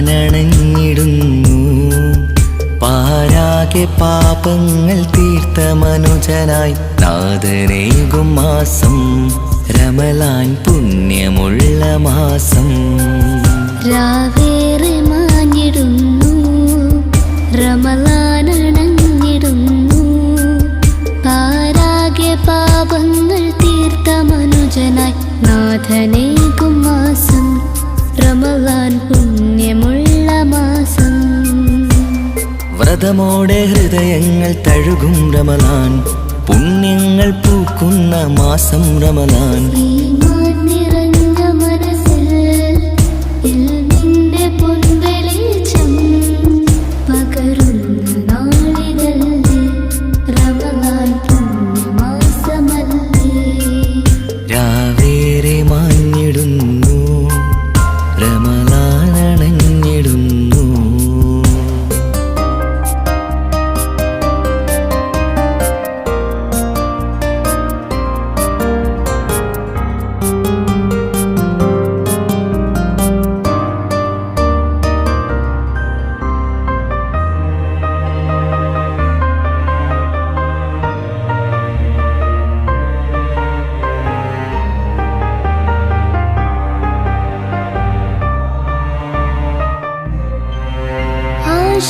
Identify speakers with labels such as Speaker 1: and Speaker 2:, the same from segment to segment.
Speaker 1: റമളാനണഞ്ഞിടുന്നു. പാരാകെ പാപങ്ങൾ തീർത്ത മനുജനായി നാഥനേകും മാസം റമളാൻ പുണ്യമുള്ള മാസം.
Speaker 2: രാവേറെ മാഞ്ഞിടുന്നു, റമളാനണഞ്ഞിടുന്നു. പാരാകെ പാപങ്ങൾ തീർത്ത മനുജനായി നാഥനേകും മാസം റമളാൻ പുണ്യമുള്ള മാസം.
Speaker 1: വ്രതമോടെ ഹൃദയങ്ങൾ തഴുകും റമളാൻ, പുണ്യങ്ങൾ പൂക്കുന്ന മാസം റമളാൻ.
Speaker 2: ഈമാൻ നിറഞ്ഞ മനസ്സിൽ ഇൽമിന്റെ പൊൻവെളിച്ചം പകരുന്ന നാളിതല്ലേ റമളാൻ പുണ്യമാസമല്ലേ.
Speaker 1: രാവേറെ മാഞ്ഞിടുന്നു, റമളാനണഞ്ഞിടുന്നു.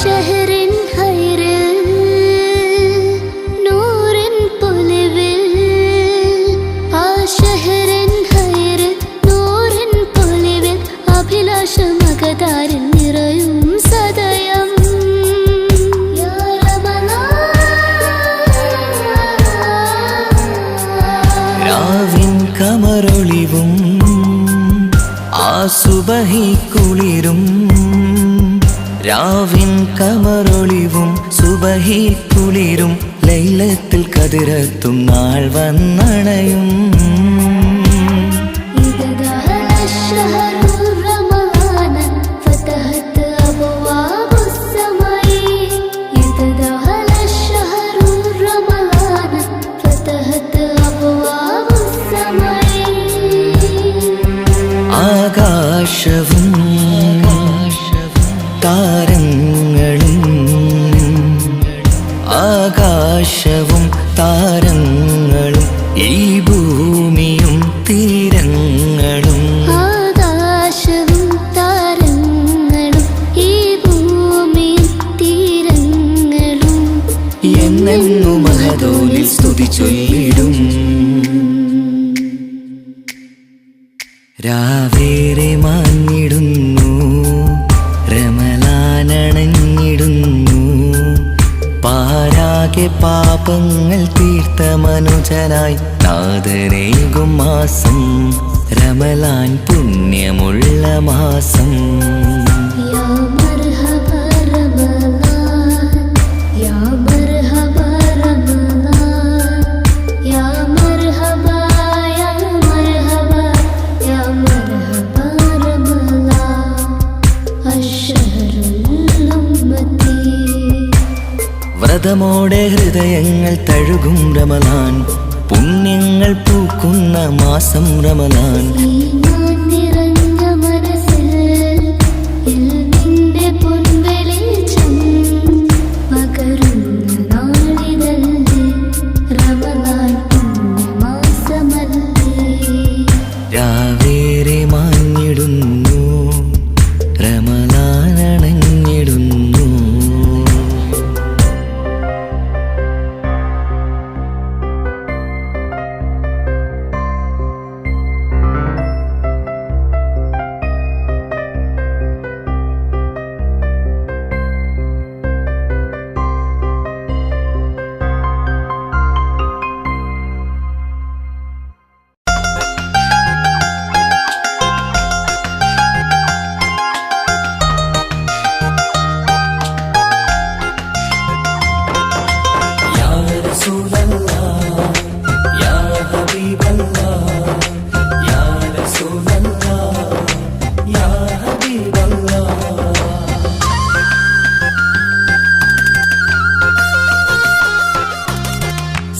Speaker 2: ഷഹറിൻ ഹൈറിൽ നൂറിൻ പൊലിവിൽ, ആ ഷഹറിൻ ഹൈറിൽ നൂറിൻ പൊലിവിൽ അഭിലാഷമകതാരിൽ നിറയും സദയം.
Speaker 1: രാവിൻ കമറൊളിവും ആ സുബഹി കുളിരും, രാവിൻ കമറൊളിവും സുബഹി കുളിരും ലൈലത്തുൽ ഖദ്റത്തും നാൾ വന്നണയും. ആകാശവും താരങ്ങളും, ആകാശവും താരങ്ങളും ഈ ഭൂമിയും തീരങ്ങളും.
Speaker 2: ആകാശവും താരങ്ങളും ഈ ഭൂമിയും തീരങ്ങളും
Speaker 1: എന്നെന്നു മഹദോലിൽ സ്തുതി ചൊല്ലിടും. രാവേറെ മാഞ്ഞിടുന്നു, റമളാനണഞ്ഞിടുന്നു. പാരാകെ പാപങ്ങൾ തീർത്ത മനുജനായി നാഥനേകും മാസം റമളാൻ പുണ്യമുള്ള മാസം.
Speaker 2: യാ മർഹബ റമളാൻ, യാ മർഹബ റമളാൻ, യാ മർഹബ, യാ മർഹബ, യാ മർഹബ റമളാൻ അശ്ശഹറുൽ ഉമ്മത്തി.
Speaker 1: വ്രതമോടെ ഹൃദയങ്ങൾ തഴുകും റമളാൻ, പുണ്യങ്ങൾ പൂക്കുന്ന മാസം റമളാൻ.
Speaker 2: ഈമാൻ നിറഞ്ഞ മനസ്സിൽ ഇൽമിന്റെ പൊൻവെളിച്ചം പകരുന്ന നാളിതല്ലേ റമളാൻ പുണ്യമാസമല്ലേ.
Speaker 1: രാവേറെ മാഞ്ഞിടുന്നു, റമളാനണഞ്ഞിടുന്നു.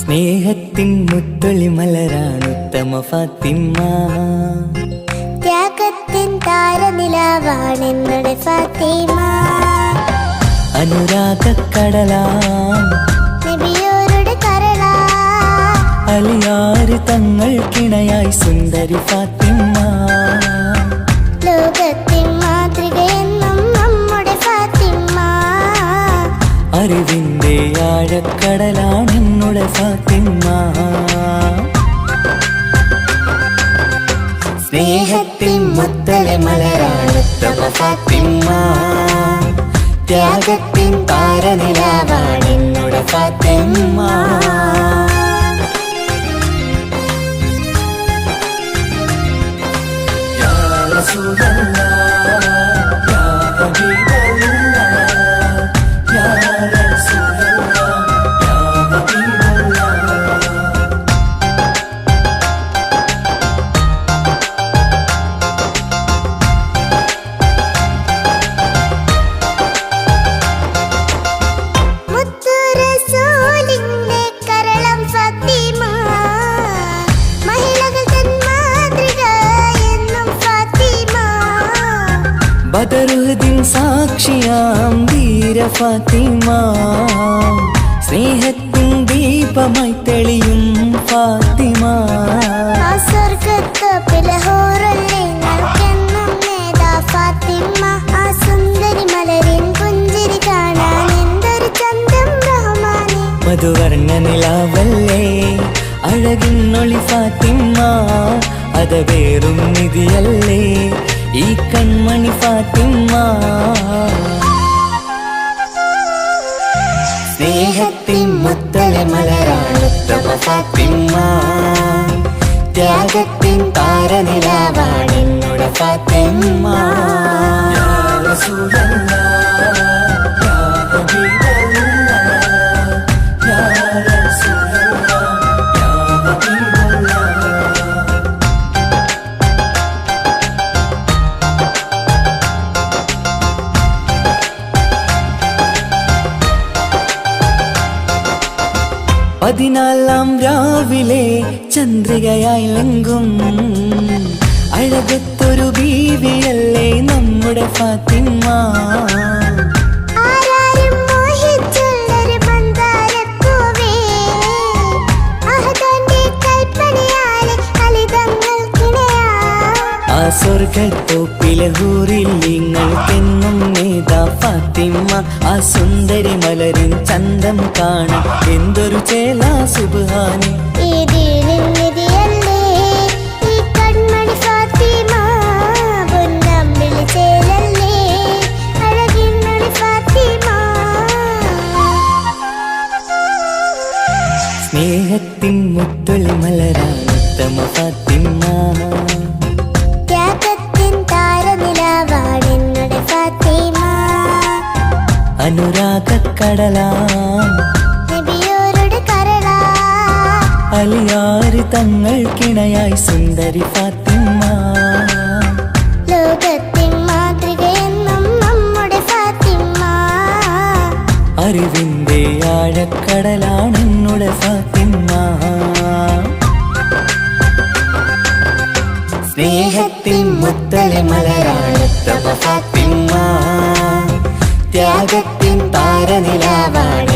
Speaker 1: സ്നേഹത്തിൻ മുത്തൊളി മലരാണ് ഉത്തമ ഫാത്തിമ,
Speaker 2: ത്യാഗത്തിൻ താരനില താരനിലാവാണെന്നുടെ ഫാത്തിമ.
Speaker 1: അനുരാഗക്കടലാം
Speaker 2: നബിയോരുടെ കരളാ,
Speaker 1: അലിയാര് തങ്ങൾക്കിണയായി സുന്ദരി ഫാത്തിമ.
Speaker 2: ലോകത്തിൻ മാതൃകയെന്നും നമ്മുടെ ഫാത്തിമ.
Speaker 1: അറിവിന്റെ ആഴക്കടലാണെന്നുടെ ഫാത്തിമ. സ്നേഹത്തിൻ മുത്തലെ മലരാണുത്തമ ഫാത്തിമ. ത്യാഗത്തിൻ താരനിലാവാണെന്നുടെ ഫാത്തിമ. യാ റസൂലല്ലാഹ്, യാ ഹബീബല്ലാഹ്, യാ റസൂലല്ലാഹ്, യാ ഹബീബല്ലാഹ്.
Speaker 2: മുത്തു റസൂലിന്റെ കരളം ഫാത്തിമ. മഹിളകൾ തൻ മാതൃക എന്നും ഫാത്തിമ.
Speaker 1: ബദറുദ്ദീൻ സാക്ഷിയാം വീര ഫാത്തിമ. സ്നേഹത്തിൻ ദീപമായി തെളിയും ഫാത്തിമ.
Speaker 2: ആ സ്വർഗത്തോപ്പിലെ ഹൂറുല്ലേ ഞങ്ങൾക്കെന്നും നേതാ ഫാത്തിമ. ആ സുന്ദരി മലരിൻ പുഞ്ചിരി കാണാൻ എന്തൊരു ചന്തം റഹ്മാനെ.
Speaker 1: മധുവർണ്ണ നിലാവല്ലേ അഴകിന്നൊളി ഫാത്തിമ. അതവേറും നിധിയല്ലേ ഈ കൺമണി ഫാത്തിമ. സ്നേഹത്തിൻ മുത്തലെ മലരാണുത്തമ ഫാത്തിമ. ത്യാഗത്തിൻ താരനിലാവാണെന്നുടെ ഫാത്തിമ. യാ റസൂലല്ലാഹ്, യാ ഹബീബല്ലാഹ്, യാ റസൂലല്ലാഹ്, യാ ഹബീബല്ലാഹ്. പതിനാലാം രാവിലെ ചന്ദ്രികയായി ലങ്കും അഴകത്തൊരു ബീവിയല്ലേ നമ്മുടെ ഫാത്തിമ.
Speaker 2: ആരാരും മോഹിച്ചുള്ളൊരു മന്ദാരപ്പൂവേ, അഹദന്റെ കൽപ്പനയാലെ ഫലിതങ്ങൾക്കിണയാ.
Speaker 1: ആ സ്വർഗത്തോപ്പിലെ ഹൂറിൽ നിങ്ങൾക്കെന്നും നേതാ ഫാത്തിമ. ആ സുന്ദരി മലരിൻ ചന്തം കാണാൻ എന്തൊരു ചേലാ സുബ്ഹാനി.
Speaker 2: ഈ ദീനിൻ നിധിയല്ലേ ഈ കൺമണി ഫാത്തിമ. പൊന്നമ്പിളി ചേലല്ലേ അഴകിന്നൊളി ഫാത്തിമ.
Speaker 1: സ്നേഹത്തിൻ മുത്തൊളി മലരാണുത്തമ ഫാത്തിമ.
Speaker 2: ത്യാഗത്തിൻ താരനിലാവാണെന്നുടെ ഫാത്തിമ.
Speaker 1: അനുരാഗക്കടലാം
Speaker 2: നബിയോരുടെ കരളാ,
Speaker 1: അലിയാര് തങ്ങൾക്കിണയായി സുന്ദരി ഫാത്തിമ.
Speaker 2: ലോകത്തിൻ മാതൃകയെന്നും നമ്മുടെ ഫാത്തിമ.
Speaker 1: അറിവിന്റെ ആഴക്കടലാണെന്നുടെ ഫാത്തിമ. സ്നേഹത്തിൻ മുത്തലെ മലരാണുത്തമ ഫാത്തിമ. ത്യാഗത്തിൻ താരനിലാവാണ്